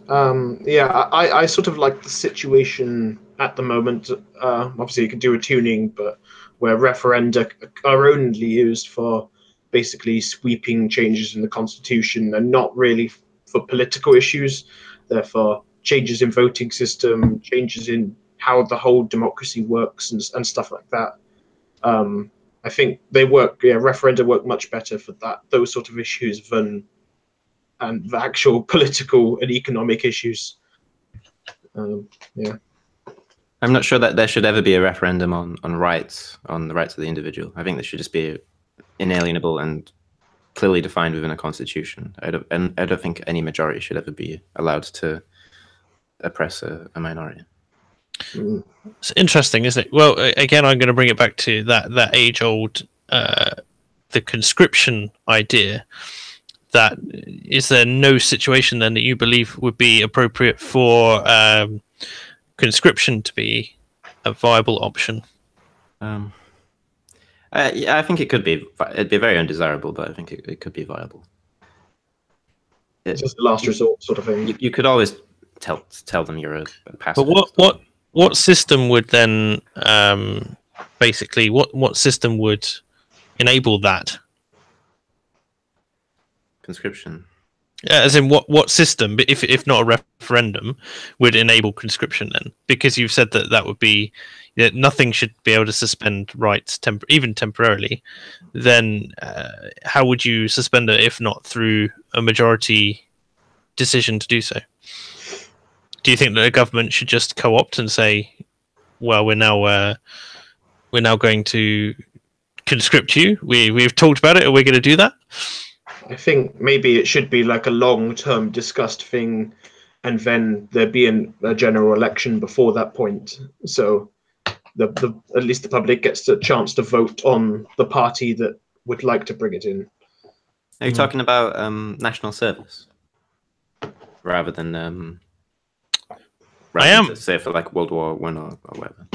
I sort of like the situation at the moment. Obviously, you can do a tuning, but where referenda are only used for basically sweeping changes in the constitution and not really for political issues. Therefore, changes in voting system, changes in how the whole democracy works and stuff like that. I think they work. Referenda work much better for those sort of issues than the actual political and economic issues. I'm not sure that there should ever be a referendum on the rights of the individual. I think there should just be inalienable and clearly defined within a constitution. I don't think any majority should ever be allowed to oppress a minority. It's interesting, isn't it? Well, again, I'm going to bring it back to that age-old the conscription idea. That is there no situation then that you believe would be appropriate for conscription to be a viable option? Yeah, I think it could be. It'd be very undesirable, but I think it could be viable. It's just the last resort sort of thing. You could always tell them you're a pacifist. But what system would then basically what system would enable that? Conscription. As in what system, if not a referendum, would enable conscription then? Because you've said that would be that nothing should be able to suspend rights even temporarily. Then how would you suspend it if not through a majority decision to do so? Do you think that the government should just co-opt and say, well, we're now going to conscript you? We've talked about it, and we're going to do that? I think maybe it should be like a long-term discussed thing, and then there be a general election before that point. So at least the public gets a chance to vote on the party that would like to bring it in. Are you talking about national service rather than? I am. Say for like World War I or whatever.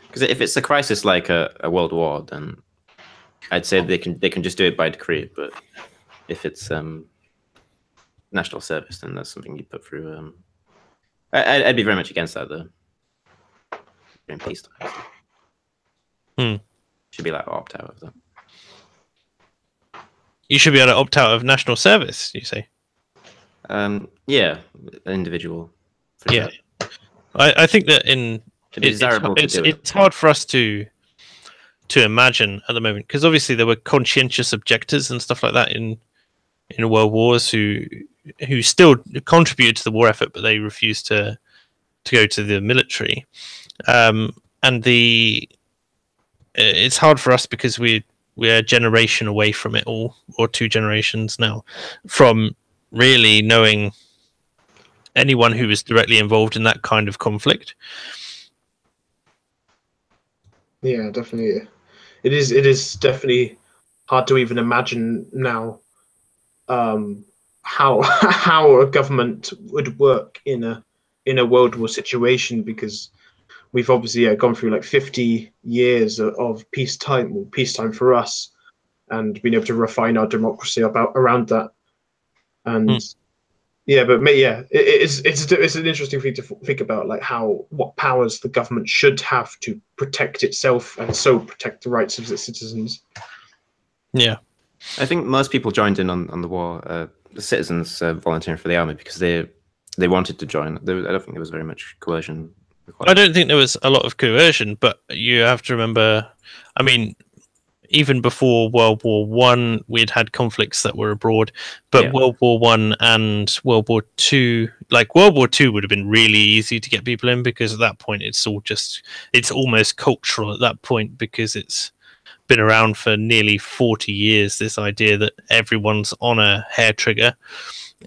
Because if it's a crisis like a world war, then I'd say they can just do it by decree. But if it's national service, then that's something you put through. I'd be very much against that, though. In peacetime, should be like opt out of that. You should be able to opt out of national service. You say? Yeah, an individual. Yeah, I think that it's hard for us to imagine at the moment, because obviously there were conscientious objectors and stuff like that in world wars who still contributed to the war effort, but they refused to go to the military. And it's hard for us because we're a generation away from it all, or 2 generations now, from really knowing anyone who was directly involved in that kind of conflict. Yeah, definitely. It is definitely hard to even imagine now how a government would work in a world war situation, because we've obviously gone through like 50 years of peacetime for us, and been able to refine our democracy around that. And it's an interesting thing to think about, like what powers the government should have to protect itself and so protect the rights of its citizens. Yeah, I think most people joined in on the war. The citizens volunteering for the army because they wanted to join. I don't think there was very much coercion required. I don't think there was a lot of coercion, but you have to remember, I mean, even before World War One, we'd had conflicts that were abroad, but World War One and World War Two, like World War Two, would have been really easy to get people in, because at that point it's almost cultural at that point, because it's been around for nearly 40 years. This idea that everyone's on a hair trigger,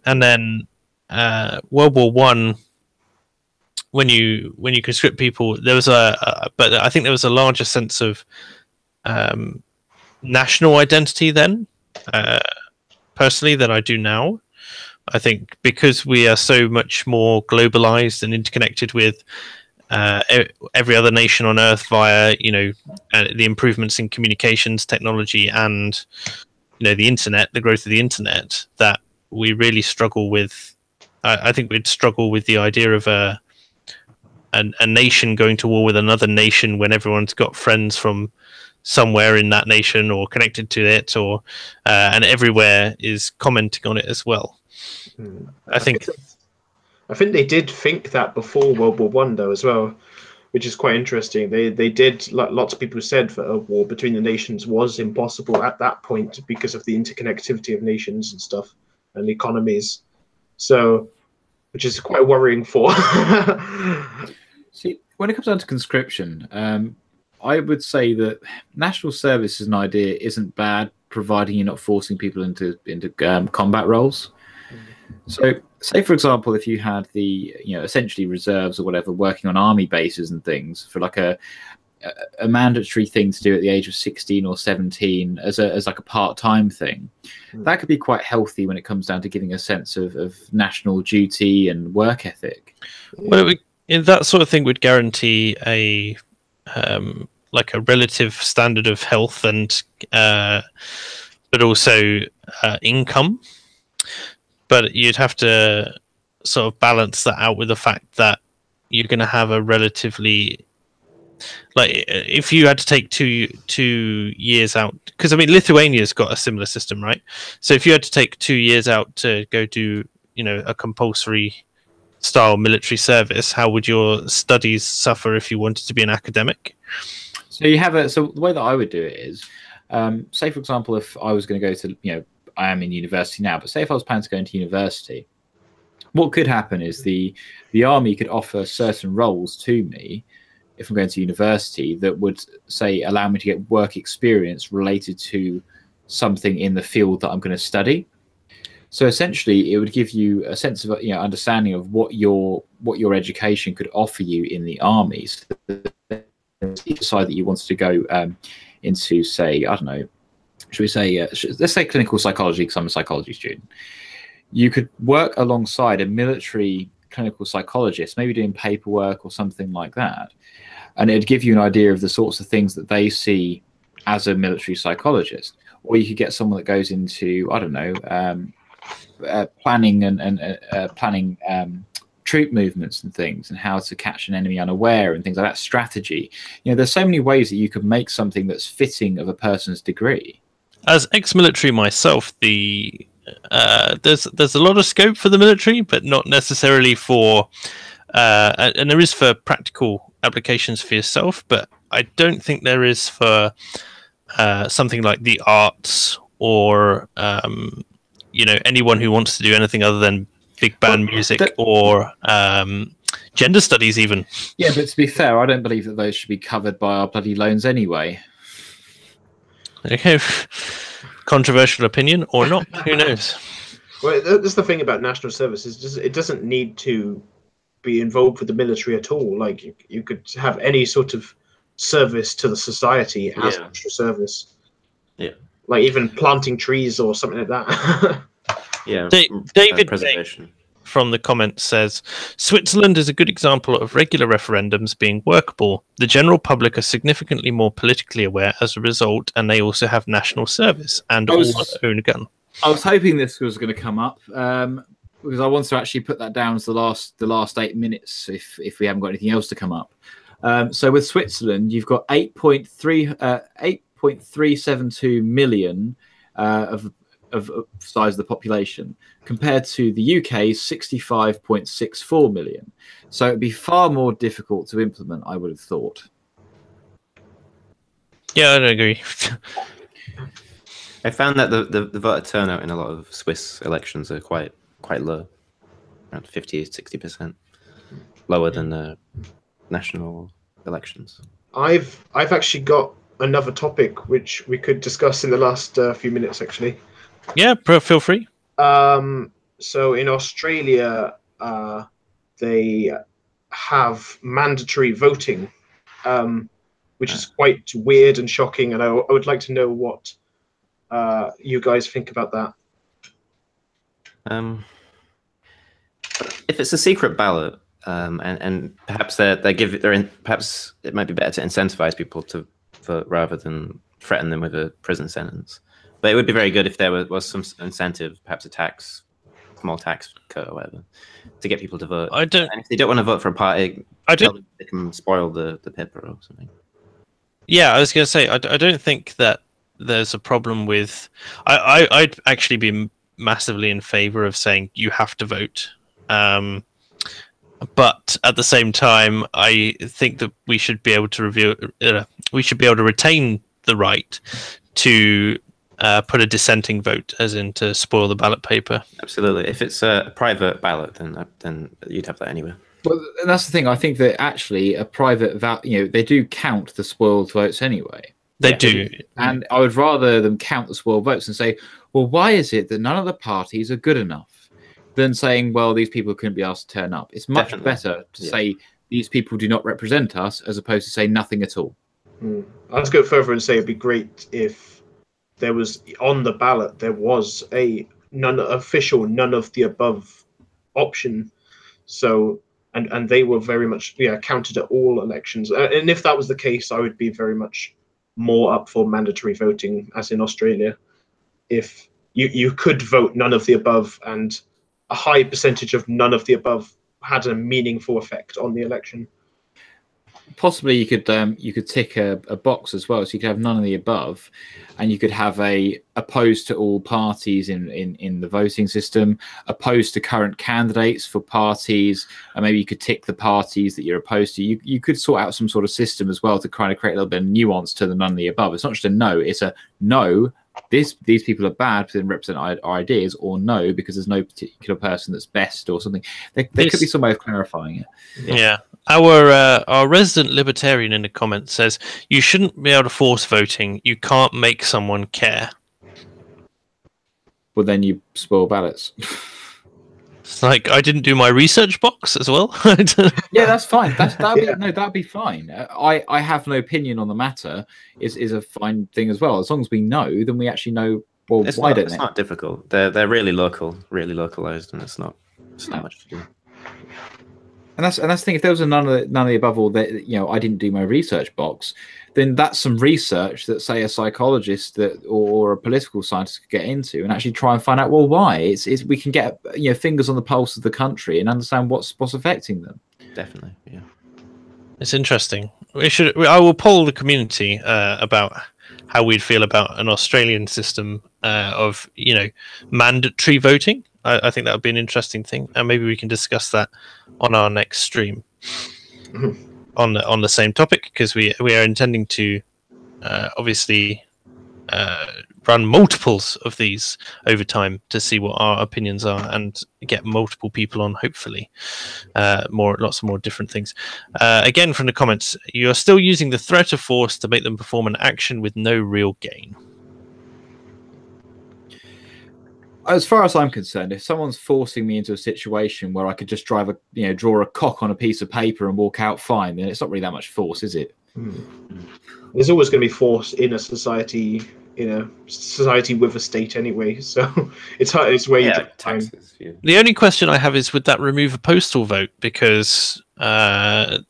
and then World War One, when you conscript people, there was but I think there was a larger sense of national identity then, personally, than I do now. I think because we are so much more globalized and interconnected with every other nation on Earth via, the improvements in communications technology and, the internet, the growth of the internet, that we really struggle with. I think we'd struggle with the idea of a nation going to war with another nation when everyone's got friends from somewhere in that nation or connected to it, or and everywhere is commenting on it as well. I think they did think that before World War One, though, as well, which is quite interesting. They did, lots of people said that a war between the nations was impossible at that point because of the interconnectivity of nations and stuff and economies. So, which is quite worrying for. See, when it comes down to conscription, I would say that national service as an idea isn't bad, providing you're not forcing people into combat roles. So, say for example, if you had the essentially reserves or whatever working on army bases and things for like a mandatory thing to do at the age of 16 or 17 as like a part-time thing, that could be quite healthy when it comes down to giving a sense of national duty and work ethic. Well, that sort of thing would guarantee a like a relative standard of health and but also income. But you'd have to sort of balance that out with the fact that you're going to have a relatively, like, if you had to take two years out, because I mean Lithuania's got a similar system, right? So if you had to take 2 years out to go do a compulsory style military service, how would your studies suffer if you wanted to be an academic? So you have so the way that I would do it is, say for example, if I was going to go to I am in university now, but say if I was planning to go into university, what could happen is the army could offer certain roles to me if I'm going to university that would, say, allow me to get work experience related to something in the field that I'm going to study. So essentially, it would give you a sense of understanding of what your education could offer you in the army. So if you decide that you wanted to go into, say, I don't know, should we say, let's say clinical psychology, because I'm a psychology student. You could work alongside a military clinical psychologist, maybe doing paperwork or something like that. And it'd give you an idea of the sorts of things that they see as a military psychologist. Or you could get someone that goes into, I don't know, planning and planning troop movements and things, and how to catch an enemy unaware and things like that, strategy. There's so many ways that you could make something that's fitting of a person's degree. As ex-military myself, there's a lot of scope for the military, but not necessarily for, and there is for practical applications for yourself, but I don't think there is for something like the arts or anyone who wants to do anything other than big band music or gender studies even. Yeah, but to be fair, I don't believe that those should be covered by our bloody loans anyway. Okay, controversial opinion or not, who knows? Well, that's the thing about national service, is it doesn't need to be involved with the military at all. Like you could have any sort of service to the society as national service. Yeah, like even planting trees or something like that. Yeah, David preservation. From the comments says, Switzerland is a good example of regular referendums being workable. The general public are significantly more politically aware as a result, and they also have national service and all own a gun. I was hoping this was going to come up because I wanted to actually put that down as the last 8 minutes if we haven't got anything else to come up. So with Switzerland, you've got 8.372 million of size of the population, compared to the UK's 65.64 million. So it'd be far more difficult to implement, I would have thought. Yeah, I agree. I found that the voter turnout in a lot of Swiss elections are quite low, around 50-60%, lower than the national elections. I've actually got another topic which we could discuss in the last few minutes, actually. Yeah, feel free. So in Australia, they have mandatory voting, which is quite weird and shocking, and I would like to know what you guys think about that. If it's a secret ballot, and perhaps perhaps it might be better to incentivize people to vote rather than threaten them with a prison sentence. But it would be very good if there was some incentive, perhaps a small tax cut or whatever, to get people to vote. And if they don't want to vote for a party, they can spoil the paper or something. Yeah, I was going to say, I don't think that there's a problem with... I'd actually be massively in favour of saying you have to vote. But at the same time, I think that we should be able to retain the right to put a dissenting vote, as in to spoil the ballot paper. Absolutely. If it's a private ballot, then you'd have that anyway. Well, that's the thing. I think that actually a private they do count the spoiled votes anyway. They do. And I would rather them count the spoiled votes and say, well, why is it that none of the parties are good enough? than saying, well, these people couldn't be asked to turn up. It's much Definitely. better to say these people do not represent us, as opposed to say nothing at all. I'll go further and say it'd be great if there was on the ballot there was a none of the above option. So and they were very much counted at all elections. And if that was the case, I would be very much more up for mandatory voting, as in Australia. If you could vote none of the above, and a high percentage of none of the above had a meaningful effect on the election. Possibly you could tick a box as well, so you could have none of the above, and you could have a opposed to all parties in the voting system, opposed to current candidates for parties, and maybe you could tick the parties that you're opposed to. You could sort out some sort of system as well to kind of create a little bit of nuance to the none of the above. It's not just a no, it's a no, these people are bad because they represent our ideas, or no, because there's no particular person that's best or something. There could be some way of clarifying it. Yeah. Our resident libertarian in the comments says you shouldn't be able to force voting. You can't make someone care. Well, then you spoil ballots. It's like, I didn't do my research box as well. Yeah, that's fine. That'd be fine. I have no opinion on the matter. Is a fine thing as well. As long as we know, then we actually know. Well, it's not difficult. They're really localized, and it's not much to do. And that's the thing. If there was a none of the above, or that I didn't do my research box, then that's some research that, say, a psychologist or a political scientist could get into and actually try and find out, well, why. We can get fingers on the pulse of the country and understand what's affecting them. Definitely, yeah. It's interesting. I will poll the community about how we'd feel about an Australian system of mandatory voting. I think that would be an interesting thing, and maybe we can discuss that on our next stream on the same topic, because we are intending to obviously run multiples of these over time to see what our opinions are and get multiple people on, hopefully lots of more different things. Again, from the comments, you are still using the threat of force to make them perform an action with no real gain. As far as I'm concerned, if someone's forcing me into a situation where I could just draw a cock on a piece of paper and walk out fine, then it's not really that much force, is it? There's always going to be force in a society, with a state anyway. So it's hard. It's where you get taxes. Yeah. The only question I have is, would that remove a postal vote? Because if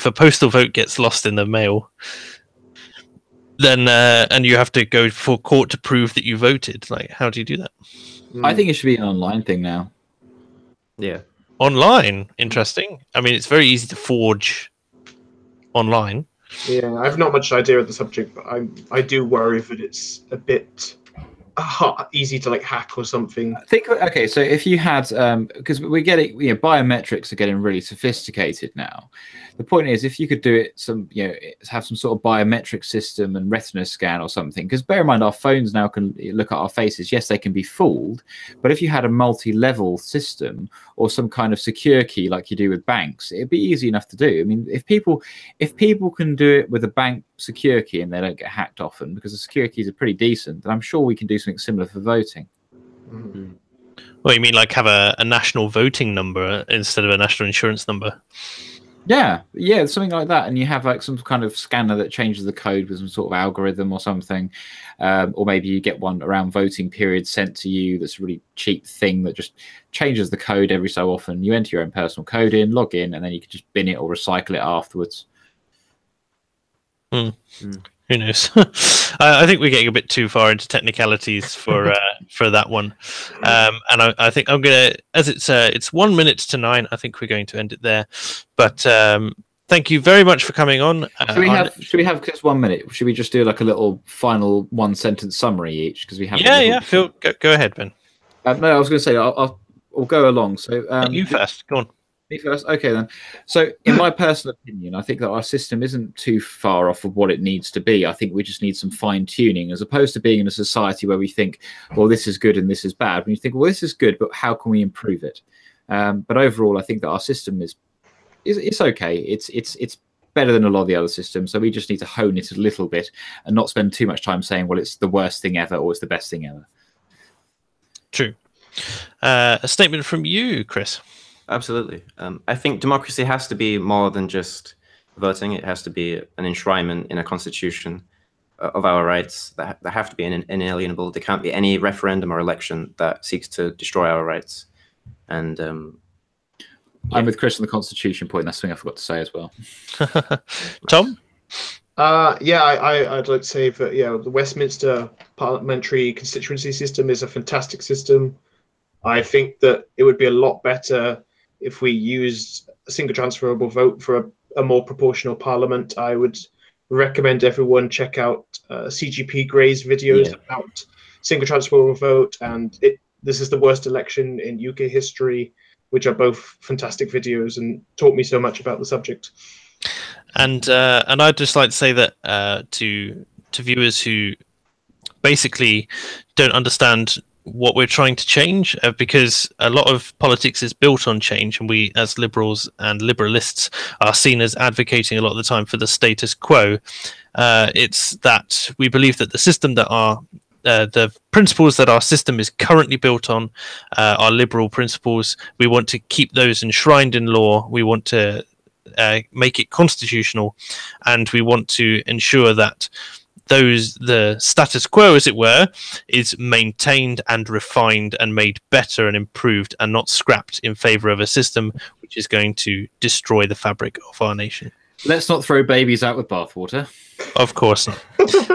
a postal vote gets lost in the mail, then and you have to go for court to prove that you voted. Like, how do you do that? I think it should be an online thing now. Yeah. Online? Interesting. I mean, it's very easy to forge online. Yeah, I have not much idea of the subject, but I do worry that it's a bit easy to hack or something. Okay, so if you had, because we're getting, biometrics are getting really sophisticated now. The point is, if you could do it, have some sort of biometric system and retina scan or something. Because bear in mind, our phones now can look at our faces. Yes, they can be fooled, but if you had a multi-level system or some kind of secure key like you do with banks, it'd be easy enough to do. I mean, if people can do it with a bank secure key and they don't get hacked often, because the secure keys are pretty decent, then I'm sure we can do something similar for voting. Mm-hmm. Well, you mean like have a national voting number instead of a national insurance number? Yeah, something like that. And you have some kind of scanner that changes the code with some sort of algorithm or something. Or maybe you get one around voting period sent to you that's a really cheap thing that just changes the code every so often. You enter your own personal code in, log in, and then you can just bin it or recycle it afterwards. Who knows? I think we're getting a bit too far into technicalities for that one, and I think I'm gonna, as it's 1 minute to 9. I think we're going to end it there. But thank you very much for coming on. Should we have just 1 minute? Should we just do like a little final 1-sentence summary each? Because we have. Yeah. Phil, go ahead, Ben. No, I was going to say I'll go along. So you first. Go on. Me first? Okay, then. So, in my personal opinion, I think that our system isn't too far off of what it needs to be. I think we just need some fine-tuning, as opposed to being in a society where we think, well, this is good and this is bad. When you think, well, this is good, but how can we improve it? But overall, I think that our system is okay. It's better than a lot of the other systems. So we just need to hone it a little bit and not spend too much time saying, well, it's the worst thing ever or it's the best thing ever. True. A statement from you, Chris. Absolutely. I think democracy has to be more than just voting. It has to be an enshrinement in a constitution of our rights that have to be inalienable. There can't be any referendum or election that seeks to destroy our rights. And I'm with Chris on the constitution point. That's something I forgot to say as well. Tom? Yeah, I'd like to say that the Westminster parliamentary constituency system is a fantastic system. I think that it would be a lot better if we used a single transferable vote for a more proportional parliament. I would recommend everyone check out CGP Gray's videos about single transferable vote, and this is the worst election in UK history, which are both fantastic videos and taught me so much about the subject. And I'd just like to say that to viewers who basically don't understand what we're trying to change, because a lot of politics is built on change, and we as liberals and liberalists are seen as advocating a lot of the time for the status quo. It's that we believe that the system that the principles that our system is currently built on are liberal principles. We want to keep those enshrined in law. We want to make it constitutional, and we want to ensure that the status quo, as it were, is maintained and refined and made better and improved, and not scrapped in favor of a system which is going to destroy the fabric of our nation. Let's not throw babies out with bathwater. Of course not.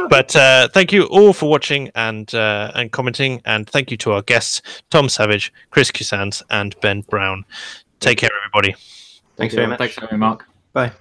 But thank you all for watching and commenting, and thank you to our guests, Tom Savage, Chris Cusans, and Ben Brown. Take care, everybody. Thanks very much. Thanks for having me, Mark. Bye.